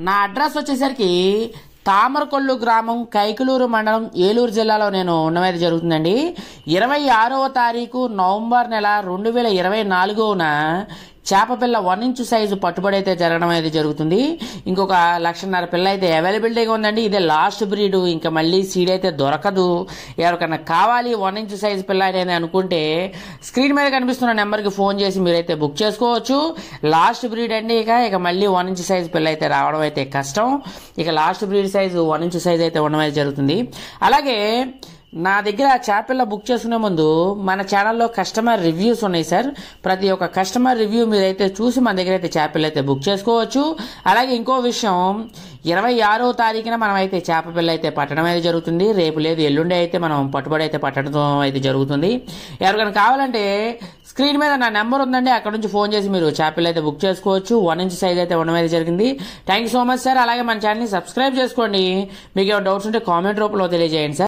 నా అడ్రస్ వచ్చేసరికి తామరకొల్లు గ్రామం, కైకలూరు మండలం, ఏలూరు జిల్లాలో నేను ఉండమైతే జరుగుతుందండి. 26వ తారీఖు నవంబర్ నెల 2024న చేపపిల్ల 1 ఇంచు సైజు పట్టుబడి అయితే జరగడం అయితే జరుగుతుంది. ఇంకొక 1,50,000 పిల్ల అయితే అవైలబిలిటీగా ఉందండి. ఇదే లాస్ట్ బ్రీడ్, ఇంకా మళ్ళీ సీడ్ అయితే దొరకదు. ఎవరికైనా కావాలి 1 ఇంచు సైజు పిల్ల అనేది అనుకుంటే స్క్రీన్ మీద కనిపిస్తున్న నెంబర్కి ఫోన్ చేసి మీరైతే బుక్ చేసుకోవచ్చు. లాస్ట్ బ్రీడ్ అండి. ఇక మళ్ళీ 1 ఇంచు సైజు పిల్ల అయితే రావడం అయితే కష్టం. ఇక last breed size 1 inch size అయితే ఉండడం అయితే జరుగుతుంది. అలాగే నా దగ్గర చేపపిల్ల బుక్ చేసుకునే ముందు మన ఛానల్లో కస్టమర్ రివ్యూస్ ఉన్నాయి సార్. ప్రతి ఒక్క కస్టమర్ రివ్యూ మీరైతే చూసి మన దగ్గర అయితే చేపపిల్ల అయితే బుక్ చేసుకోవచ్చు. అలాగే ఇంకో విషయం, 26వ తారీఖున మనం అయితే చేపపిల్ల అయితే పట్టడం అయితే జరుగుతుంది. రేపు లేదు ఎల్లుండి అయితే మనం పట్టుబడి అయితే పట్టడం అయితే జరుగుతుంది. ఎవరికైనా కావాలంటే స్క్రీన్ మీద నా నెంబర్ ఉందండి, అక్కడ నుంచి ఫోన్ చేసి మీరు చేపపిల్ల అయితే బుక్ చేసుకోవచ్చు. 1 ఇంచ్ సైజ్ అయితే ఉండడం అయితే జరిగింది. Thank you so much sir. అలాగే మన ఛానల్ని సబ్స్క్రైబ్ చేసుకోండి. మీకు ఏమైనా డౌట్స్ ఉంటే కామెంట్ రూపంలో తెలియజేయండి సార్.